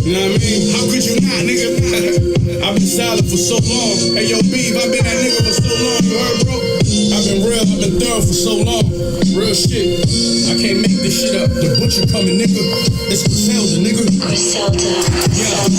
You know what I mean? How could you not, nigga? I've been silent for so long. Hey, yo, Beef, I've been that nigga for so long, you heard, bro? I've been real, I've been thorough for so long. Real shit. I can't make this shit up. The butcher coming, nigga. It's Griselda, nigga. Griselda. Yeah,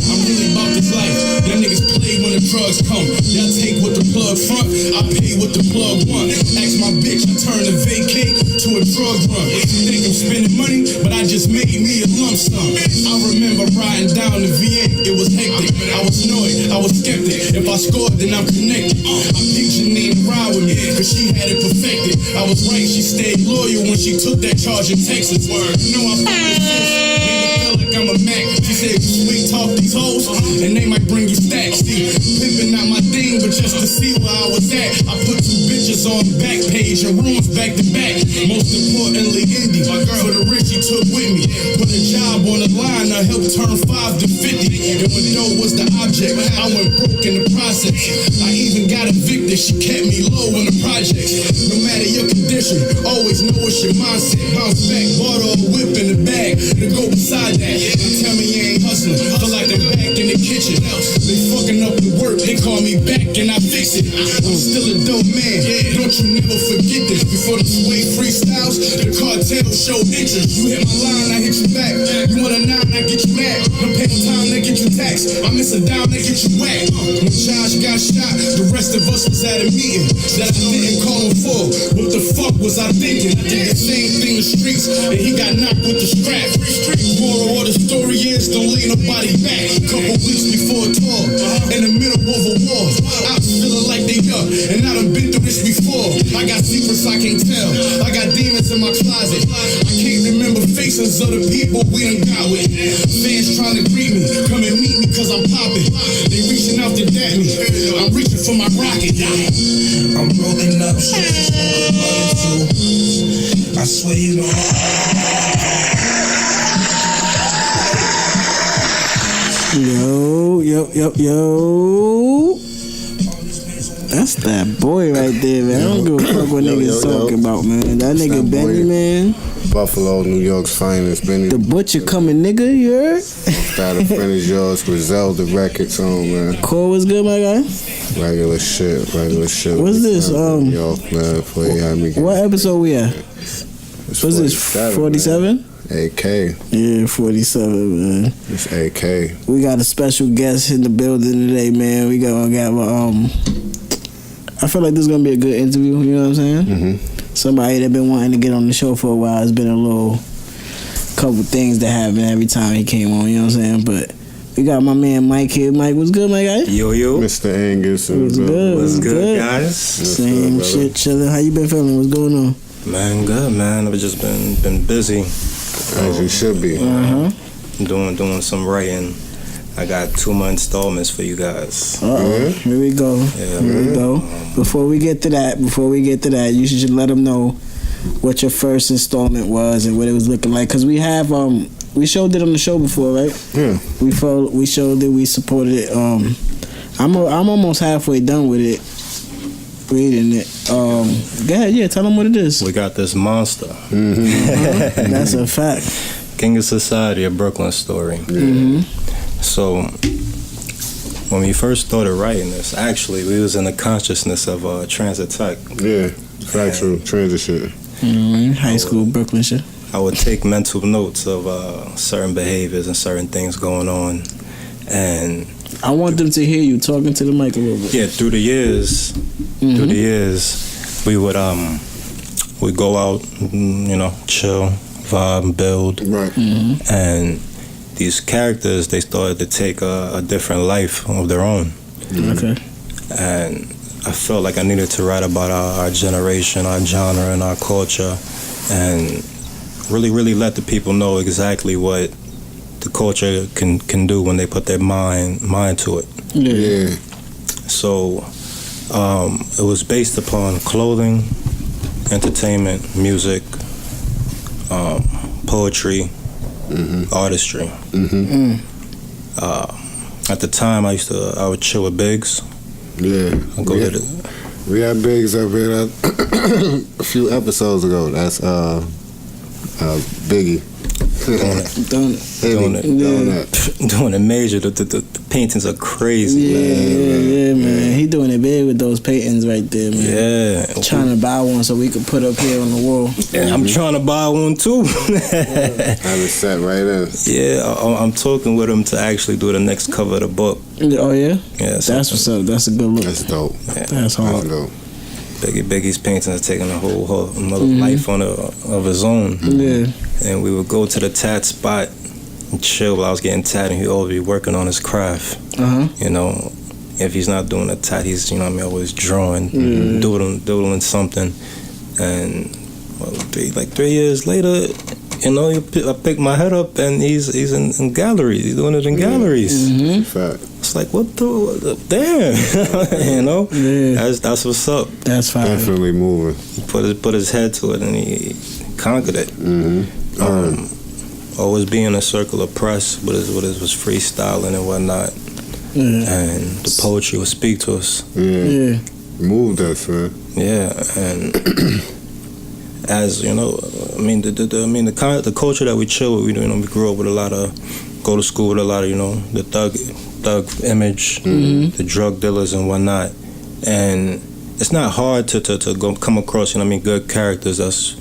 I'm really about this life. Y'all niggas play when the drugs come. Y'all take what the plug front, I pay what the plug want. Ask my bitch, I turn a vacate to a drug run. Think I'm spending money, but I just made me a lump sum. I remember riding down the VA, it was hectic. I was annoyed, I was skeptic. If I scored, then I'm connected. I picked your name to ride with me, cause she had it perfected. I was right, she stayed loyal when she took that charge in Texas. You know I fucking sis, made me feel like I'm a Mac. She said, sweet talk these hoes, and they might bring you stacks. See, pimping not my thing, but just to see where I was at. I put 2 bitches on back page and rooms back to back. Most importantly, indie. For the rich he took with me. Put a job on the line, I helped turn 5 to 50. And when dough was the object, I went broke in the process. I even got evicted, she kept me low in the projects. No matter your condition, always know it's your mindset. Bounce back, bought a whip in the bag to go beside that. They tell me you ain't hustling, feel like they're back in the kitchen. They fucking up the work, they call me back and I fix it. I'm still a dope man, don't you never forget this. Before the sway freestyles, the cartel showed interest. You hit my line, I hit you back. You want a 9, I get you mad. Don't pay no time, they get you taxed. I miss a dime, they get you whacked. When Josh got shot, the rest of us was at a meeting that I didn't call him for. What the fuck was I thinking? I did the same thing in the streets, and he got knocked with the strap. Moral of the story is, don't leave nobody back. Couple weeks before a tour, in the middle of a war, I was feeling like they up, and I done been through this before. I got secrets I can't tell, I got demons in my closet. I can't remember faces of the people we done got with. Fans trying to greet me, come and meet me cause I'm popping. They reaching out to dap me, I'm reaching for my rocket. I'm rolling up shit, I swear you don't. Yo. That's that boy right there, man. I don't give a fuck what niggas talking about, man. That nigga Benny, man. Buffalo, New York's finest, Benny. The butcher coming, nigga, you heard? Got a friend of yours, Griselda Records on, man. Core was good, my guy? Regular shit. What's this? New York, man, before you had me. What episode we at? What's this, 47? AK. Yeah, 47, man. It's AK. We got a special guest in the building today, man. We gonna have I feel like this is gonna be a good interview, you know what I'm saying? Mm-hmm. Somebody that been wanting to get on the show for a while. It's been a little couple things that happen every time he came on, you know what I'm saying? But we got my man Mike here. Mike, what's good, my guy? Yo. Mr. Angus. What's good, guys? Same shit, chilling. How you been feeling? What's going on? Man, good, man. I've just been busy. As you should be. Uh-huh. Doing some writing. I got 2 more installments for you guys. Here we go. Yeah, Here we go. Before we get to that, you should let them know what your first installment was and what it was looking like. Cause we have we showed it on the show before, right? Yeah. We showed it. We supported it. I'm almost halfway done with it. Reading it. Go ahead, yeah. Tell them what it is. We got this monster. Mm-hmm. That's a fact. King of Society, a Brooklyn story. Mm-hmm. So when we first started writing this, actually we was in the consciousness of transit tech. Yeah, factual transit shit. Mm-hmm. High school Brooklyn shit. I would take mental notes of certain behaviors and certain things going on, and I want them to hear you talking to the mic a little bit. Yeah, through the years, we would we'd go out, chill, vibe, build, right, and these characters, they started to take a different life of their own. Okay. And I felt like I needed to write about our generation, our genre, and our culture, and really let the people know exactly what the culture can do when they put their mind to it. Yeah. So it was based upon clothing, entertainment, music, poetry, artistry. At the time, I would chill with Biggs. Yeah. We had Biggs up here a few episodes ago. That's Biggie. Doing it major. The paintings are crazy. Yeah, man. He doing it big with those paintings right there, man. Yeah. Trying to buy one so we could put up here on the wall. Yeah, I'm trying to buy one too. Have it set right in. Yeah, I'm talking with him to actually do the next cover of the book. Oh yeah? Yeah. That's what's up. That's a good look. That's dope. Yeah. That's hard. That's dope. Biggie's paintings are taking a whole another life of his own. Yeah. And we would go to the tat spot and chill while I was getting tat, and he'd always be working on his craft. You know, if he's not doing a tat, he's, you know what I mean, always drawing, doodling something. And 3 years later, you know, I picked my head up and he's in galleries. He's doing it in galleries. Fact. It's like, what the damn, you know? Yeah. That's what's up. That's fine. Definitely moving. He put his head to it and he conquered it. Always be in a circle of press, but it was freestyling and whatnot. And the poetry would speak to us. Yeah. Moved us, man. Yeah, and as you know, I mean, the culture that we chill with, we grew up with go to school with a lot of, you know, the thug image, the drug dealers and whatnot, and it's not hard to come across, you know what I mean, good characters that's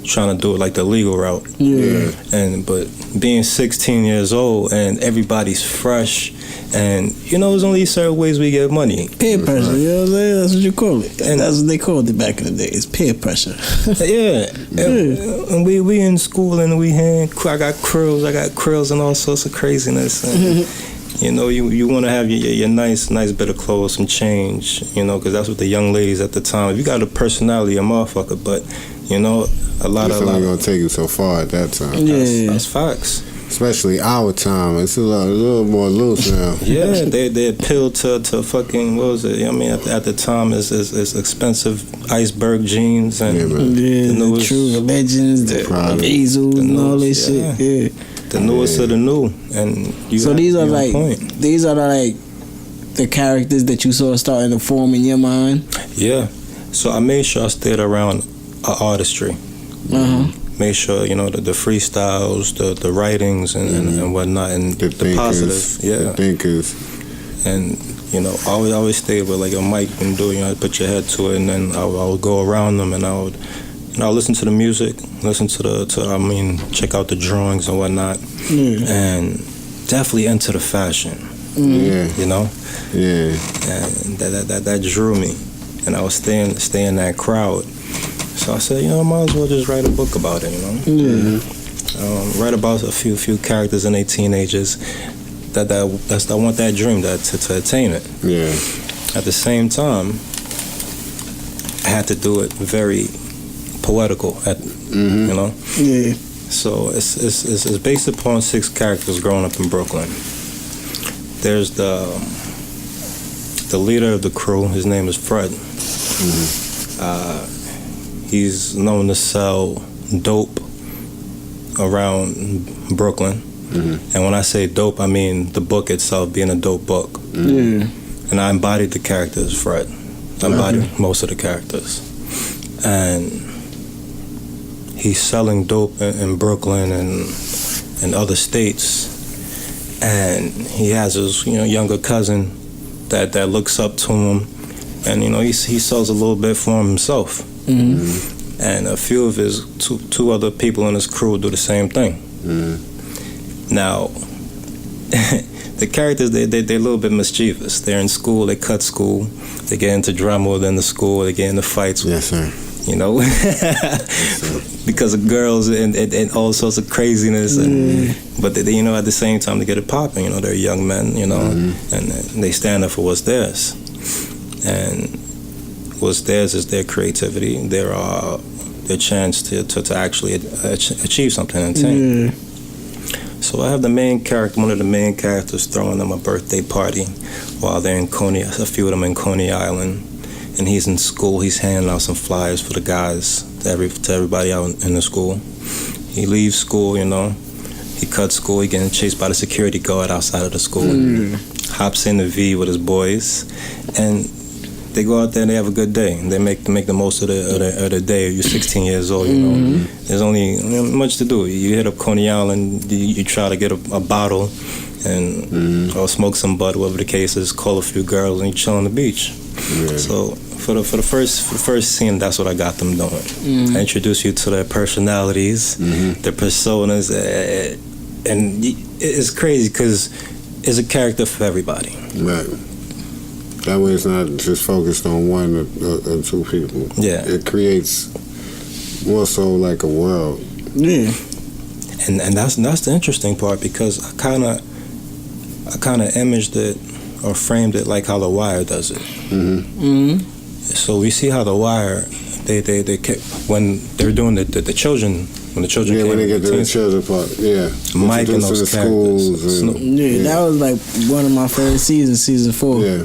trying to do it like the legal route. But being 16 years old and everybody's fresh, and you know, there's only certain ways we get money. Peer pressure, you know what I'm saying? That's what you call it. And that's what they called it back in the day. It's peer pressure. And we in school and I got krills and all sorts of craziness. And, you know, you want to have your nice bit of clothes, some change, you know, because that's what the young ladies at the time. If you got a personality, a motherfucker, but you know, a lot it's only gonna take you so far at that time. That's facts. Especially our time, it's a little more loose now. Yeah, they appeal to fucking, what was it? I mean, at the time, it's expensive iceberg jeans and the true legends, the Azels and all this shit. Yeah, the newest of the new. And so these are like the characters that you saw starting to form in your mind. Yeah, so I made sure I stayed around artistry. Made sure, you know, the freestyles, the writings and whatnot, and the positive, the thinkers. And you know, I always stayed with like a mic and do, you know, put your head to it, and then I would go around them, and I would, you know, listen to the music, check out the drawings and whatnot, and definitely into the fashion. You know, and that drew me, and I was staying in that crowd. So I said, you know, I might as well just write a book about it, you know. Write about a few characters and their teenagers that want that dream to attain it. At the same time, I had to do it very poetical, you know. So it's based upon 6 characters growing up in Brooklyn. There's the leader of the crew. His name is Fred. He's known to sell dope around Brooklyn. And when I say dope, I mean the book itself being a dope book. And I embodied the characters, Fred. I embodied most of the characters. And he's selling dope in Brooklyn and other states. And he has his, you know, younger cousin that looks up to him. And, you know, he sells a little bit for himself. And a few of his two other people in his crew do the same thing. Now, the characters, they're a little bit mischievous. They're in school, they cut school, they get into drama within the school, they get into fights. Yes, sir. You know, because of girls and all sorts of craziness. But they, you know, at the same time, they get it popping. You know, they're young men, you know, and they stand up for what's theirs. And what's theirs is their creativity, their chance to actually achieve something and attain. So I have one of the main characters throwing them a birthday party while they're in Coney, a few of them in Coney Island, and he's in school. He's handing out some flyers for the guys to everybody out in the school. He leaves school, you know, he cuts school, he getting chased by the security guard outside of the school. Hops in the V with his boys, and they go out there and they have a good day. They make the most of the day. You're 16 years old, you know. There's only much to do. You hit up Coney Island, you try to get a bottle, and or smoke some bud, whatever the case is. Call a few girls and you chill on the beach. Yeah. So for the first scene, that's what I got them doing. I introduce you to their personalities, their personas, and it's crazy because it's a character for everybody. Right. That way, it's not just focused on one or two people. Yeah, it creates more so like a world. Yeah, and that's the interesting part, because I kind of imaged it or framed it like how The Wire does it. So we see how The Wire, they when they're doing the children. When the children came, when they get to the children part, Mike and those characters. That was like one of my favorite seasons, season 4. Yeah.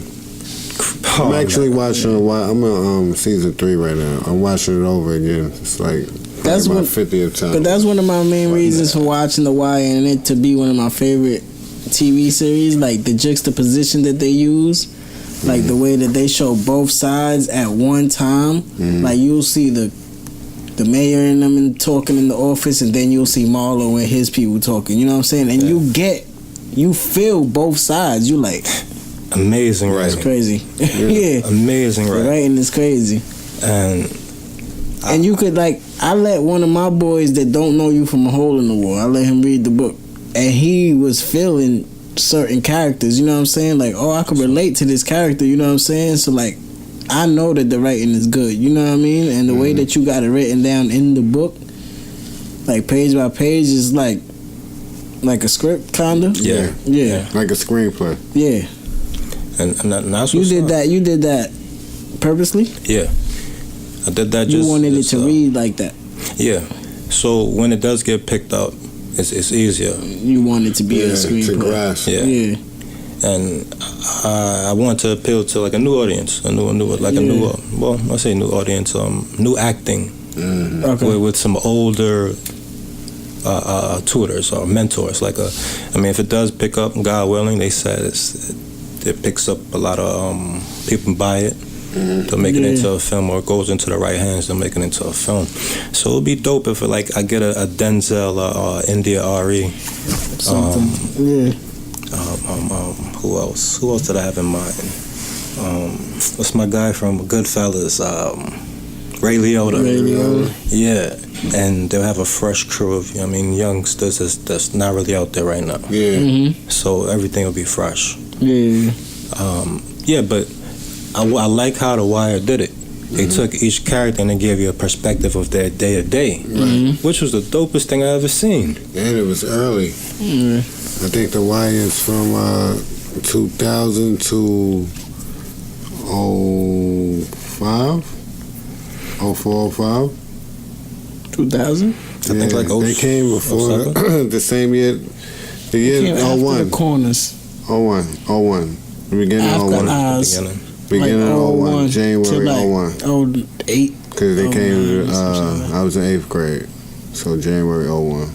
I'm actually watching I'm on season 3 right now. I'm watching it over again. It's like that's my 50th time. But that's one of my main reasons for watching The Wire, and it to be one of my favorite TV series. Like the juxtaposition that they use, like the way that they show both sides at one time. Like you'll see the mayor and them talking in the office, and then you'll see Marlo and his people talking. You know what I'm saying? And you feel both sides. You like. Amazing writing. It's crazy. Yeah. Amazing writing. The writing is crazy. And you could I let one of my boys that don't know you from a hole in the wall, I let him read the book. And he was feeling certain characters, you know what I'm saying? Like, oh, I could relate to this character, you know what I'm saying? So I know that the writing is good, you know what I mean? And the way that you got it written down in the book, like page by page, is like a script kinda. Yeah. Like a screenplay. Yeah. And that's you did that. You did that purposely. Yeah, I did that. You wanted it to read like that. Yeah. So when it does get picked up, it's easier. You want it to be a screenplay. Yeah. And I want to appeal to like a new audience, a new I say new audience, new acting, with some older tutors or mentors. If it does pick up, God willing, they said it picks up a lot of people buy it. They'll make it into a film, or it goes into the right hands. They'll make it into a film. So it'll be dope if I get a Denzel or India Ari. Who else? Who else did I have in mind? What's my guy from Goodfellas? Ray Liotta. Yeah, and they'll have a fresh crew of youngsters that's not really out there right now. Yeah. So everything will be fresh. Yeah. But I like how The Wire did it. They took each character and they gave you a perspective of their day to day, which was the dopest thing I ever seen. And it was early. I think The Wire is from 2000 to 05, 04, 05. 2000. I think they came before the same year. The year 01. The corners. 01. The beginning of 01. Beginning of 01. January 01. 08. Because they came I was in 8th grade. So January 01.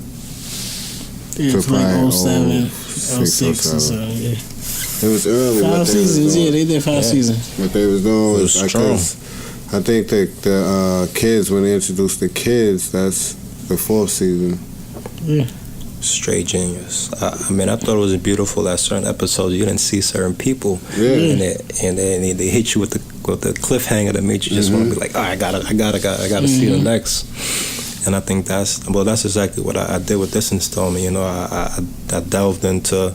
Yeah, so it's like 07, 06 or so, yeah. It was early. 5 seasons, they did 5 seasons. What they was doing was I think that the kids, when they introduced the kids, that's the 4th season. Yeah. Straight genius. I thought it was beautiful that certain episodes you didn't see certain people, and they hit you with the cliffhanger that made you just want to be like, oh, I gotta see the next. And I think that's exactly what I did with this installment. I delved into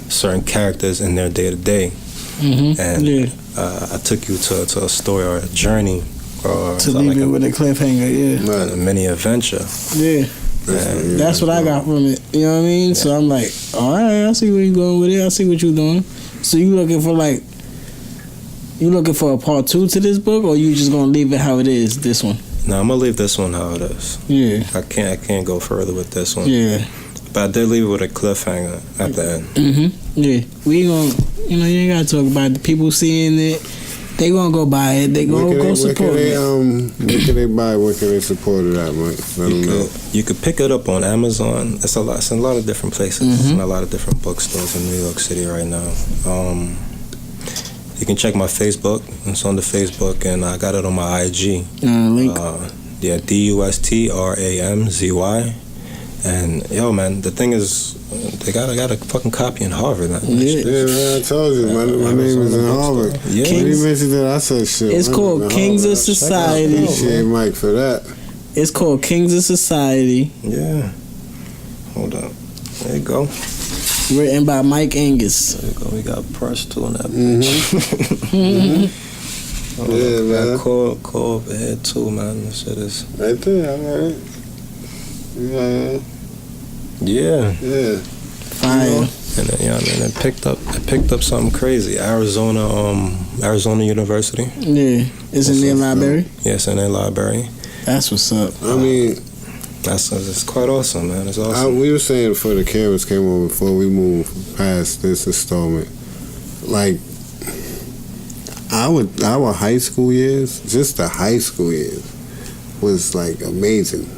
certain characters in their day to day, and I took you to a story or a journey, or to leave it with a cliffhanger, a mini adventure. Yeah. And that's what I got from it. You know what I mean? Yeah. So I'm like, all right, I see where you're going with it. I see what you're doing. So you looking for a part 2 to this book, or you just gonna leave it how it is? This one? No, I'm gonna leave this one how it is. Yeah. I can't go further with this one. Yeah. But I did leave it with a cliffhanger at the end. Yeah. We gonna, you ain't gotta talk about it. The people seeing it. They gonna go buy it. They gonna go support it. What can they buy? What can they support it at, Mike? Let them know. You could pick it up on Amazon. It's in a lot of different places. It's in a lot of different bookstores in New York City right now. You can check my Facebook. It's on the Facebook, and I got it on my IG. Link. Yeah, DUSTRAMZY. And yo, man, the thing is, they got a fucking copy in Harvard, man. Yeah, man, I told you, my name is in Harvard. Yeah. When you mentioned that, I said shit. It's called Kings of Society. Appreciate Mike for that. It's called Kings of Society. Yeah. Hold up. There you go. Written by Mike Angus. There you go. We got press too on that Mm-hmm. bitch. Yeah, man. Got call over here too, man. This shit is. Right there, all right. Yeah. Yeah. Fire. And then, I mean, it picked up something crazy. Arizona University. Yeah. It's in their library. Yes, in their library. That's what's up. I mean, it's quite awesome, man. It's awesome. we were saying before the cameras came on, before we moved past this installment, like our high school years, just the high school years, was like amazing.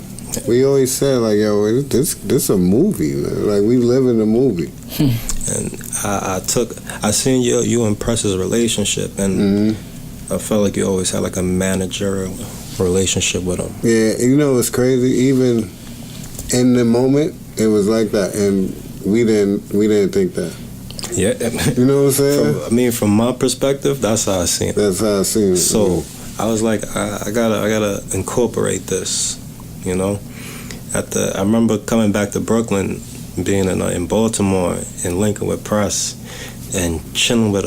We always said like, yo, this a movie, man. Like we live in a movie. And I seen you and Press's relationship, and I felt like you always had like a managerial relationship with him. Yeah, you know what's crazy? Even in the moment, it was like that, and we didn't think that. Yeah, you know what I'm saying? From my perspective, that's how I seen it. That's how I seen it. So I was like, I gotta incorporate this, you know. I remember coming back to Brooklyn, being in Baltimore, in Lincoln with Press, and chilling with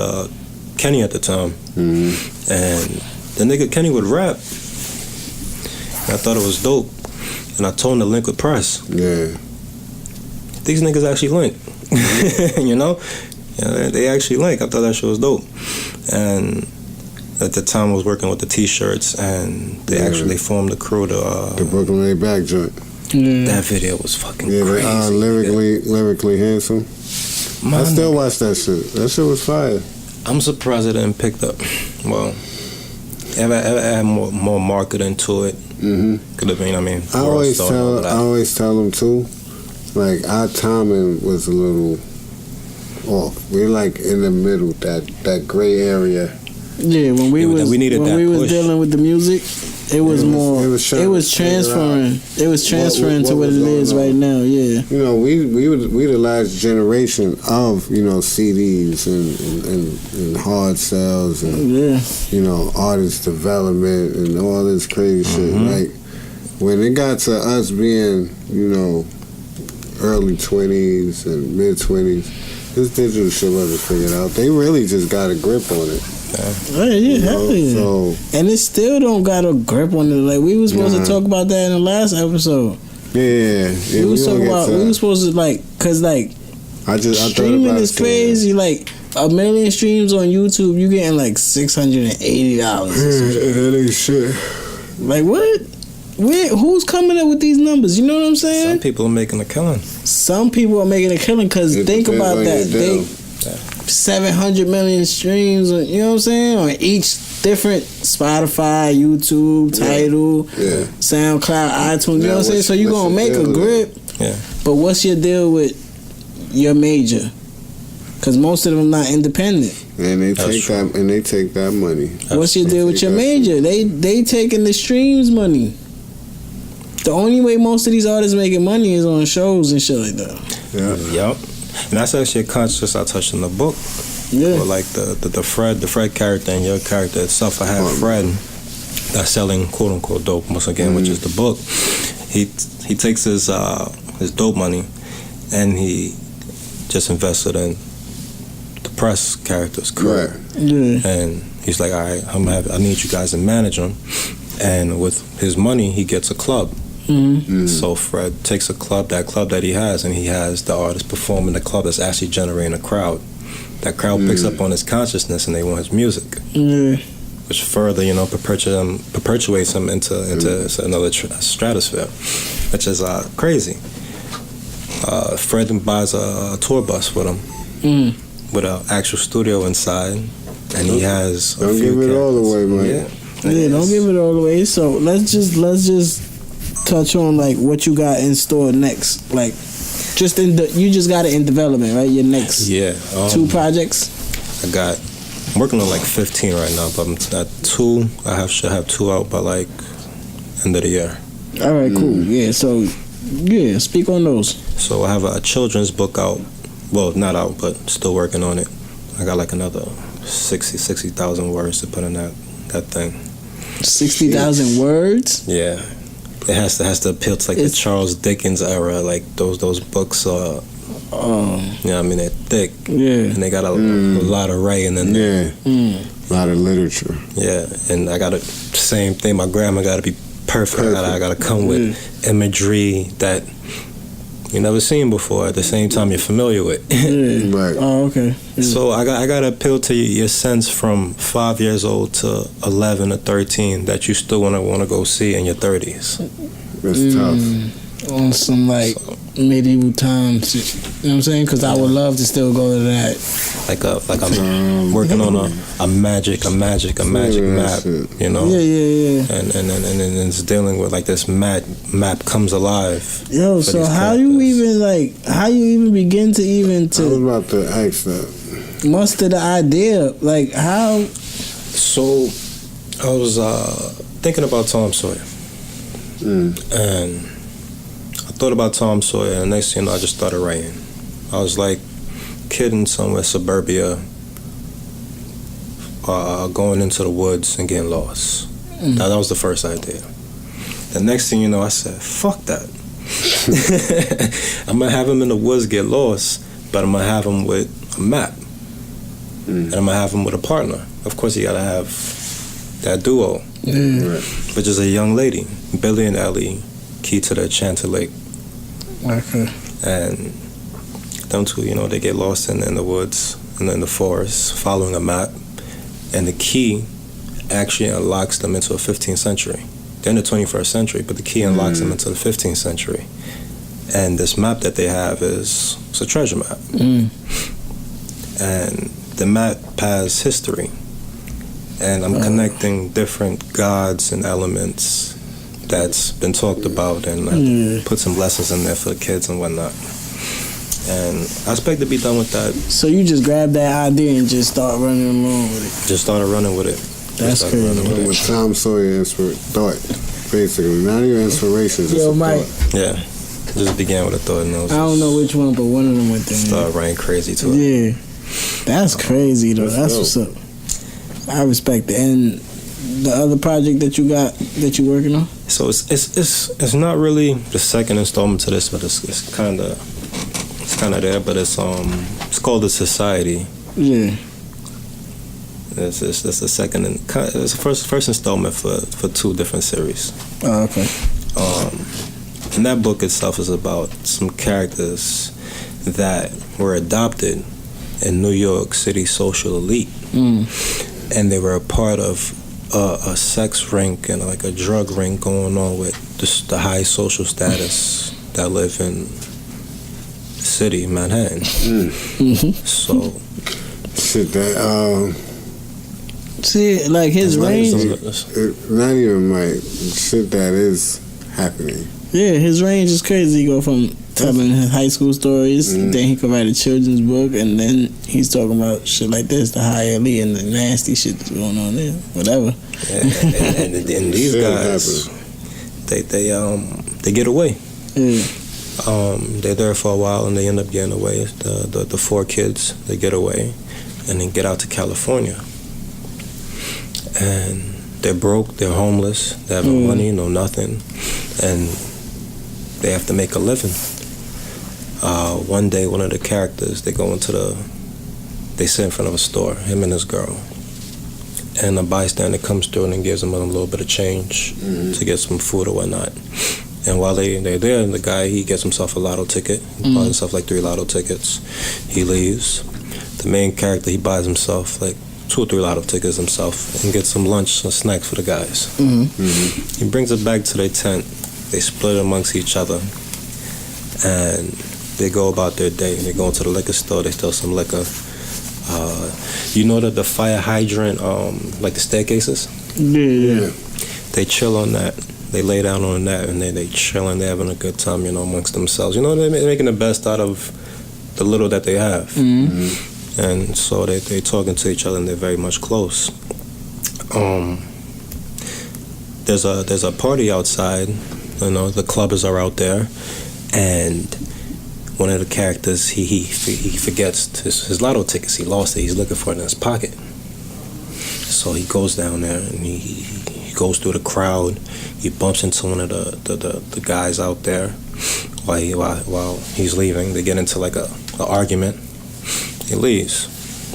Kenny at the time, and the nigga Kenny would rap. I thought it was dope, and I told him to link with Press. Yeah, these niggas actually link, you know, they actually link. I thought that shit was dope, and at the time I was working with the T-shirts, and they actually formed the crew to the Brooklyn Laid Back joint. That video was fucking crazy. Lyrically handsome. I still watch that shit. That shit was fire. I'm surprised it didn't pick up. Well, ever add more marketing to it. Could have been. I mean, I always tell them too. Like our timing was a little off. We're like in the middle, that gray area. Yeah, when we was dealing with the music, it was transferring. It was transferring to what it is right now. Yeah, you know, we the last generation of CDs and hard sales and artist development and all this crazy shit. Like when it got to us being early 20s and mid 20s, this digital shit wasn't figured out. They really just got a grip on it. Hell yeah. So, and it still don't got a grip on it. Like we was supposed to talk about that in the last episode. Yeah. We was talking about. We was supposed to cause streaming is crazy. Like 1 million streams on YouTube, you getting like $680. That ain't shit. Like what? Who's coming up with these numbers? You know what I'm saying? Some people are making a killing. Some people are making a killing because think about that. They 700 million streams, you know what I'm saying, on each different Spotify, YouTube, Tidal, SoundCloud, iTunes, you know what I'm saying? So you're going to make a grip, but what's your deal with your major? Because most of them not independent. And they take that money. What's your deal with your major? They taking the streams money. The only way most of these artists making money is on shows and shit like that. Yep. And that's actually a conscious I touched in the book. Yeah. But like the Fred character and your character itself. I had Fred that's selling quote unquote dope once again, which is the book. He takes his dope money and he just invested in the Press character's career. Right. Yeah. And he's like, all right, I need you guys to manage him. And with his money, he gets a club. So Fred takes that club that he has, and he has the artist perform in the club that's actually generating a crowd. That crowd picks up on his consciousness, and they want his music, which further, perpetuates him into another stratosphere, which is crazy. Fred buys a tour bus with him, with an actual studio inside, and he has. Don't give it all away, man. Yeah, don't give it all away. So let's just touch on like what you got in store next. Like, you just got it in development, right? Your next 2 projects. I got I'm working on like 15 right now, but I'm at 2. Should have 2 out by like end of the year. All right, cool. Yeah, so speak on those. So I have a children's book out. Well, not out, but still working on it. I got like another 60,000 words to put in that thing. 60,000 words? Yeah. It has to appeal to like the Charles Dickens era, like those books are. You know what I mean? They're thick. Yeah. And they got a lot of writing in there. Yeah. A lot of literature. Yeah. And I got same thing. My grammar got to be perfect. I got to come with imagery that you never seen before. At the same time, you're familiar with. Right. Oh, okay. Yeah. So I got to appeal to your sense from 5 years old to 11 or 13 that you still want to go see in your 30s. It's tough. On some like medieval times, you know what I'm saying? Because I would love to still go to that. Like I'm working on a magic map, you know. Yeah. And it's dealing with like this map comes alive. Yo, so how you even begin to I was about to ask that. muster the idea? Like how? So I was thinking about Tom Sawyer, and I thought about Tom Sawyer, and next thing you know, I just started writing. I was like kid in somewhere suburbia, going into the woods and getting lost. That was the first idea. The next thing you know, I said, fuck that. I'm gonna have him in the woods get lost, but I'm gonna have him with a map. And I'm gonna have him with a partner. Of course, you gotta have that duo, which is a young lady, Billy and Ellie, key to the Enchanted Lake. Okay. And them two, you know, they get lost in the woods and in the forest, following a map. And the key actually unlocks them into a 15th century. They're in the 21st century, but the key unlocks them into the 15th century. And this map that they have it's a treasure map. And the map has history. And I'm connecting different gods and elements that's been talked about, and I put some lessons in there for the kids and whatnot. And I expect to be done with that. So you just grabbed that idea and just start running along with it. Just started running with it. That's crazy. With Tom Sawyer thought, basically. Not even inspiration, just Yo, a Mike. thought. Yeah. Just began with a thought, and I don't know which one, but one of them went there. Started running crazy to it. Yeah. That's crazy though. That's what's up. I respect it. And the other project that you got that you working on? So it's not really the second installment to this, but it's kind of there. But it's called The Society. Yeah. It's the second and it's the first installment for 2 different series. Oh, okay. And that book itself is about some characters that were adopted in New York City social elite, and they were a part of a sex ring and like a drug ring going on with the high social status that live in the city, Manhattan. So shit that see, like his range. not even my shit that is happening. Yeah, his range is crazy. He go from telling his high school stories, then he could write a children's book, and then he's talking about shit like this, the high elite and the nasty shit that's going on there, whatever. Yeah, and these guys, they get away. Yeah. They're there for a while and they end up getting away. The 4 kids, they get away and then get out to California. And they're broke, they're homeless, they have no money, no nothing, and they have to make a living. One day, one of the characters, they sit in front of a store, him and his girl, and a bystander comes through and gives them a little bit of change to get some food or whatnot. And while they're there, the guy, he gets himself a lotto ticket. He buys himself like 3 lotto tickets. He leaves. The main character, he buys himself like 2 or 3 lotto tickets himself and gets some lunch and snacks for the guys. He brings it back to their tent. They split it amongst each other. And they go about their day. They go into the liquor store. They steal some liquor. You know that the fire hydrant, like the staircases? Yeah. They chill on that. They lay down on that, and they chilling. They're having a good time, you know, amongst themselves. You know, they're making the best out of the little that they have. and so they talking to each other, and they're very much close. There's a party outside. You know, the clubbers are out there, and one of the characters he forgets his lotto tickets. He lost it. He's looking for it in his pocket. So he goes down there and he goes through the crowd. He bumps into one of the guys out there while he's leaving. They get into like a argument. He leaves.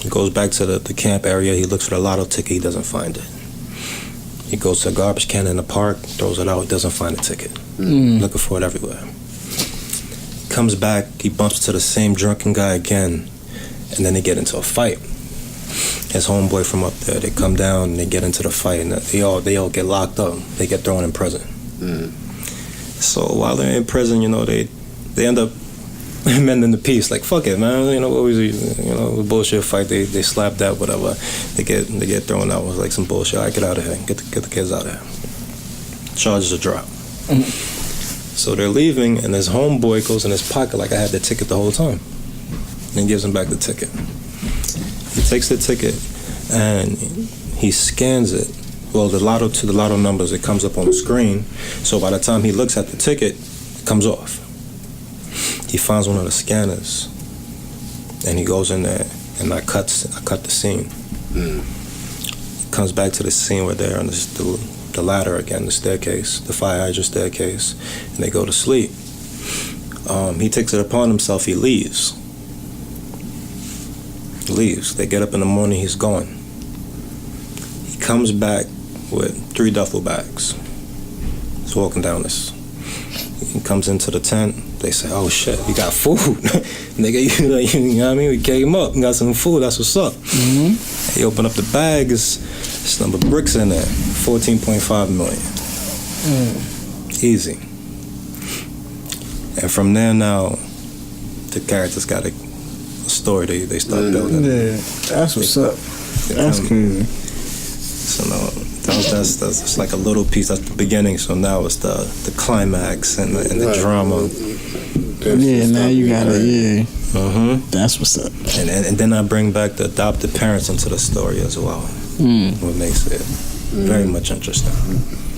He goes back to the camp area. He looks for the lotto ticket. He doesn't find it. He goes to a garbage can in the park, throws it out. He doesn't find the ticket. Looking for it everywhere. Comes back. He bumps to the same drunken guy again, and then they get into a fight. His homeboy from up there, they come down and they get into the fight, and they all get locked up. They get thrown in prison. So while they're in prison, you know, they end up mending the peace. Like, fuck it, man. You know, what was a bullshit fight. They slap that, whatever. They get thrown out with like some bullshit. All right, get out of here. Get the kids out of here. Charges are dropped. So they're leaving, and his homeboy goes in his pocket like I had the ticket the whole time, and gives him back the ticket. He takes the ticket and he scans it. Well, the lotto numbers, it comes up on the screen. So by the time he looks at the ticket, it comes off. He finds one of the scanners, and he goes in there, and I cut the scene. Comes back to the scene where they're on the ladder again, the staircase, the fire hydrant staircase, and they go to sleep. He takes it upon himself. He leaves. They get up in the morning. He's gone. He comes back with 3 duffel bags. He's walking down this. He comes into the tent. They say, "Oh shit, you got food." Nigga, you know what I mean? We came up and got some food. That's what's up. He opened up the bags. There's number of bricks in there. 14.5 million. Easy. And from there now, the characters got a story they start building. Yeah, that's what's up. That's crazy. So now that's like a little piece. That's the beginning. So now it's the climax and the drama. Yeah, now you got it. Yeah. That's what's up. And then I bring back the adopted parents into the story as well. What makes it very much interesting.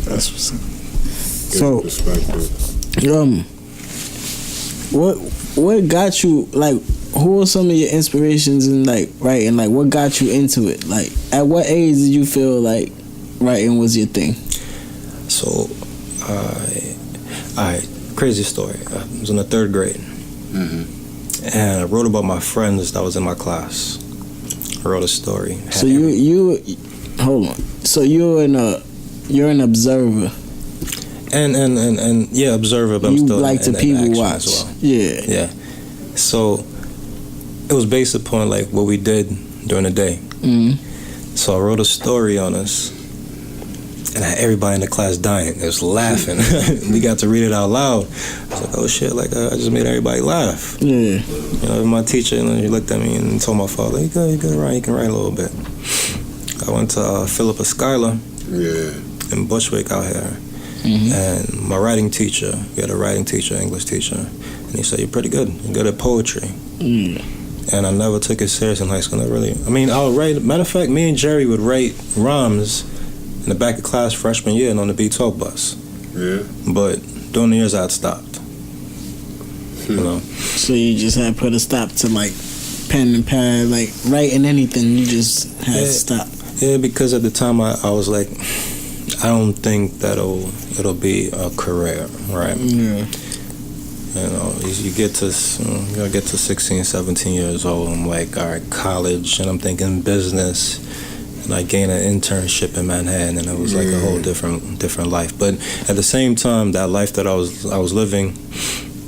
That's what's up. Good perspective. What got you, like, who are some of your inspirations in like writing? Like, what got you into it? Like, at what age did you feel like writing was your thing? So, crazy story. I was in the 3rd grade, and I wrote about my friends that was in my class. I wrote a story. So you hold on. So you're an observer. And yeah, observer. But you I'm still like to people watch. As well. Yeah. So it was based upon like what we did during the day. So I wrote a story on us, and I had everybody in the class dying. They was laughing. We got to read it out loud. I was like, oh shit, like I just made everybody laugh. Yeah. You know, my teacher, and he looked at me and told my father, you can write a little bit. I went to Philippa Schuyler in Bushwick out here. And my writing teacher, we had a writing teacher, English teacher, and he said, you're pretty good. You're good at poetry. And I never took it serious in high school. I would write, matter of fact, me and Jerry would write rhymes in the back of class freshman year and on the B12 bus. But during the years I'd stopped. You know. So you just had put a stop to like pen and pad, like writing anything, you just had to stop. Yeah, because at the time I was like, I don't think it'll be a career, right? Yeah. You know, you get to 16, 17 years old. I'm like, all right, college, and I'm thinking business, and I gained an internship in Manhattan, and it was like a whole different life. But at the same time, that life that I was living,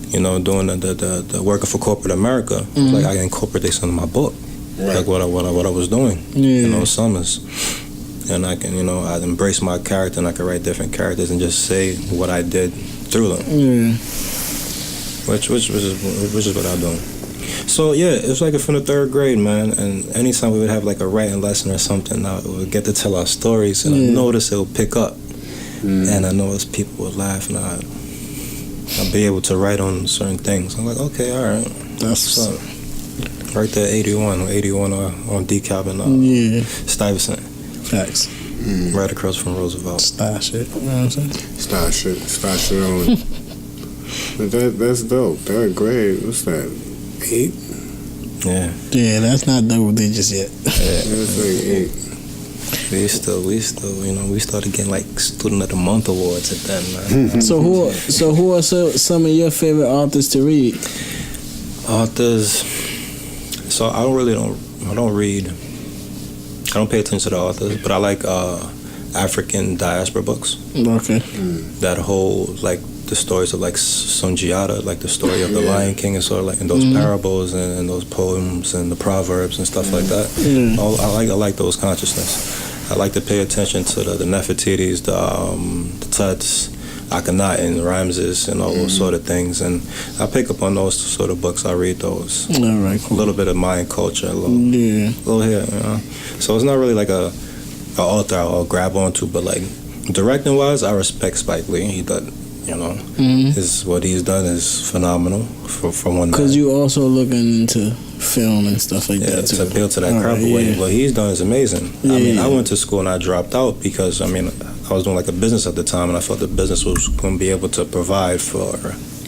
you know, doing the working for corporate America, like I incorporate this into my book, like what I was doing in those summers. And I can, you know, I embrace my character, and I can write different characters and just say what I did through them. Which is what I'm doing. So yeah, it was like from the 3rd grade, man. And anytime we would have like a writing lesson or something, I would get to tell our stories, and I noticed it would pick up. And I noticed people would laugh, and I'd be able to write on certain things. I'm like, okay, all right, that's so. Right there, 81 on DeKalb and Stuyvesant. Facts. Right across from Roosevelt. Star shit. You know what I'm saying? Star shit only. But that's dope. Third grade, what's that? 8? Yeah. Yeah, that's not double digits yet. That's like 8. We still, we started getting like Student of the Month awards at that, man. So who are some of your favorite authors to read? Authors. So I don't read. I don't pay attention to the authors, but I like African diaspora books. Okay. That whole, like, the stories of like Sundiata, like the story of the Lion King, and sort of like in those parables and those poems and the proverbs and stuff like that. I like those consciousness. I like to pay attention to the Nefertiti's, the Tuts, Akhenaten, Ramses, and all those sort of things. And I pick up on those sort of books. I read those. All right, cool. A little bit of Mayan culture, a little here, you know. So it's not really like a author I'll grab onto, but like directing wise, I respect Spike Lee. He does. You know, what he's done is phenomenal for one. Because you also looking into film and stuff like that too. To appeal to that crowd. What he's done is amazing. I went to school and I dropped out because I was doing like a business at the time, and I felt the business was going to be able to provide for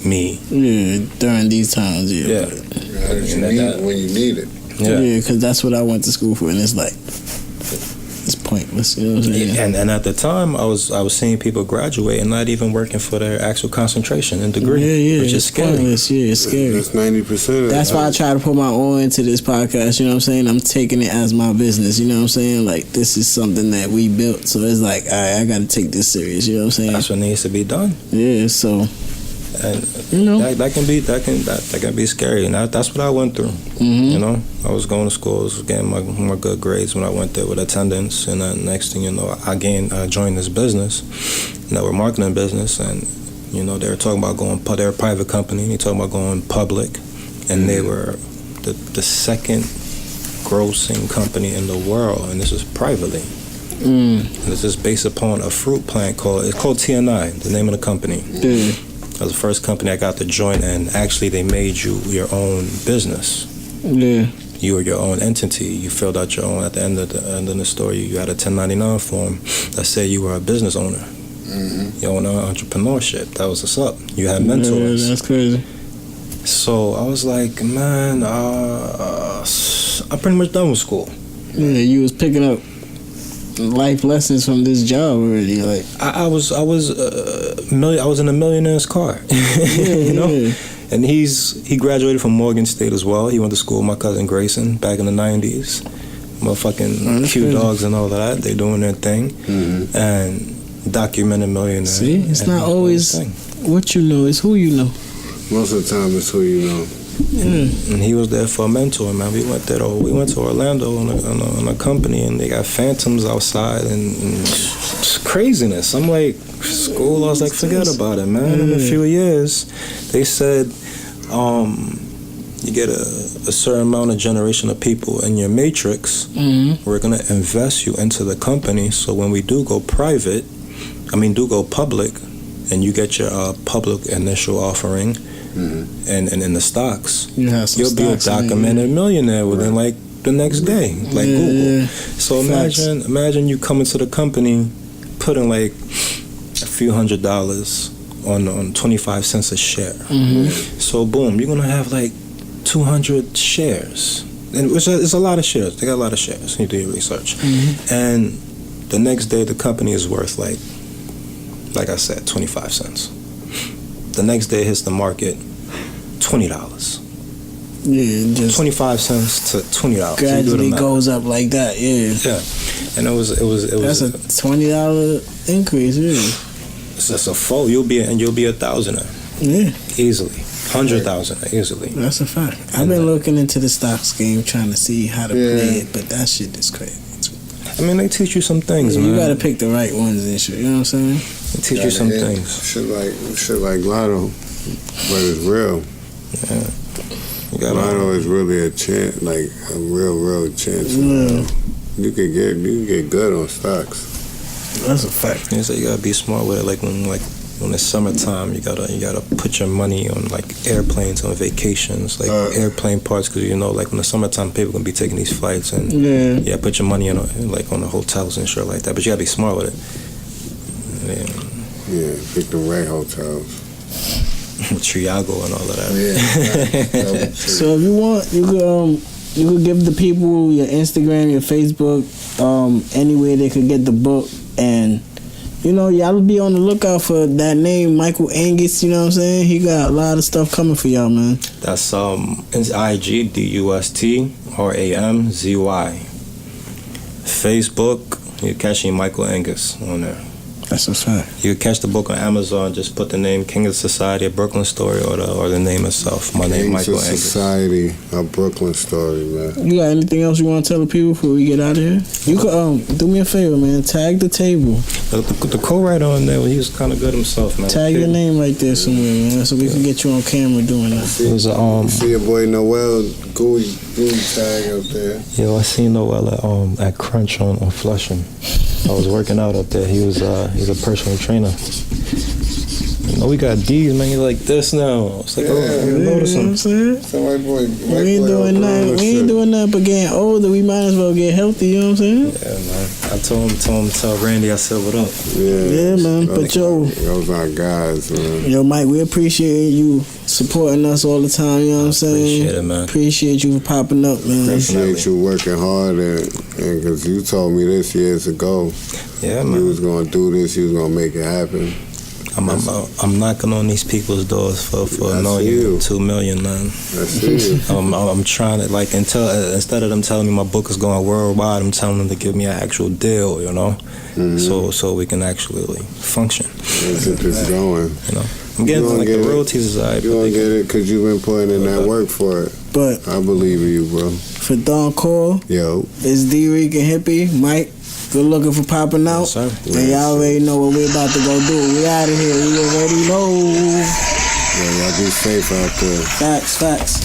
me. Yeah, during these times. How did you need when you need it? Yeah, because that's what I went to school for, and it's like. It's pointless, you know what I'm saying? And at the time, I was seeing people graduate and not even working for their actual concentration and degree, which is scary. Pointless. Yeah, it's scary. That's 90%. That's why I try to put my own into this podcast. You know what I'm saying? I'm taking it as my business. You know what I'm saying? Like, this is something that we built, so it's like, all right, I got to take this serious. You know what I'm saying? That's what needs to be done. Yeah, so. And that can be scary, and that's what I went through. You know, I was going to school, I was getting my good grades when I went there with attendance, and then next thing you know, I joined this business, network marketing business, and you know they were talking about they're a private company, and they talking about going public, and they were the second grossing company in the world, and this is privately. And this is based upon a fruit plant called TNI, the name of the company. That was the first company I got to join, and actually they made you your own business. Yeah. You were your own entity. You filled out your own, at the end of the story, you had a 1099 form that said you were a business owner. Your own entrepreneurship. That was what's up. You had mentors. Yeah, that's crazy. So I was like, man, I'm pretty much done with school. Yeah, you was picking up life lessons from this job already. Like I was in a millionaire's car. You know. Yeah. And he graduated from Morgan State as well. He went to school with my cousin Grayson back in the 90s. Motherfucking Q Dogs and all that. They doing their thing. And documented millionaire. See, it's not always what you know, it's who you know. Most of the time it's who you know. And he was there for a mentor, man. We went to Orlando on a company, and they got phantoms outside and it's craziness. I'm like, school, I was like, forget about it, man. In a few years, they said you get a certain amount of generation of people in your matrix. We're going to invest you into the company, so when we do go public, and you get your public initial offering, and in the stocks, you'll be a documented millionaire within like the next day, like Google. So imagine you come into the company, putting like a few $100s on 25 cents a share. So boom, you're gonna have like 200 shares, and it's a lot of shares. They got a lot of shares. You do your research, and the next day the company is worth like I said, 25 cents. The next day it hits the market, $20. Yeah, just 25 cents to $20. Gradually goes up like that. Yeah. And it was. That's a $20 increase. Yeah. It's just a fold. You'll be 1,000. Yeah. Easily. 100,000 easily. That's a fact. I've been looking into the stocks game, trying to see how to play it, but that shit is crazy. I mean, they teach you some things, man. You gotta pick the right ones and shit. You know what I'm saying? They teach you some things. Shit like Lotto, but it's real. Yeah. Lotto is really a chance, like a real chance. You could get good on stocks. That's a fact. You say you gotta be smart with it. Like when when it's summertime, you gotta put your money on like airplanes, on vacations, like airplane parts, because you know, like in the summertime, people gonna be taking these flights, and put your money on like on the hotels and shit like that. But you gotta be smart with it. Yeah, pick the right hotels. Triago and all of that. Yeah. So if you want, you could give the people your Instagram, your Facebook, anywhere they could get the book, and you know, y'all be on the lookout for that name, Michael Angus. You know what I'm saying? He got a lot of stuff coming for y'all, man. That's it's IG DUSTRAMZY. Facebook, you're catching Michael Angus on there. That's what's right. You can catch the book on Amazon. Just put the name King of Society, A Brooklyn Story, or the name itself. My name, Michael Angus. Society, A Brooklyn Story, man. You got anything else you want to tell the people before we get out of here? You could do me a favor, man. Tag the table. The co-writer on there, he was kind of good himself, man. Tag your name right there somewhere, man, so we can get you on camera doing that. See your boy Noel Gooey tag up there. Yo, I seen Noel at Crunch on Flushing. I was working out up there. He's a personal trainer. You know, we got D's, man. He's like this now. It's like, you notice him. So my boy, we ain't doing nothing. We ain't doing nothing but getting older. We might as well get healthy. You know what I'm saying? Yeah, man. I told him, tell Randy, I said, what up? Yeah, man. But yo, those are guys, man. Yo, Mike, we appreciate you supporting us all the time. You know what I'm saying? Appreciate it, man. Appreciate you for popping up, man. Appreciate you working hard, and because you told me this years ago. Yeah, man. You was gonna do this. You was gonna make it happen. I'm knocking on these people's doors for you. 2 million, man. That's you. I'm trying to instead of them telling me my book is going worldwide, I'm telling them to give me an actual deal, you know, so we can actually function. Let's get this going. You know, I'm getting like the royalties. You gonna get it because you've been putting in that work for it. But I believe in you, bro. For Don Cole, it's Drican Hippie, Mike. Good looking for popping out. Yes, sir. And y'all already know what we about to go do. We out of here. We already know. Yeah, y'all be safe out there. Facts.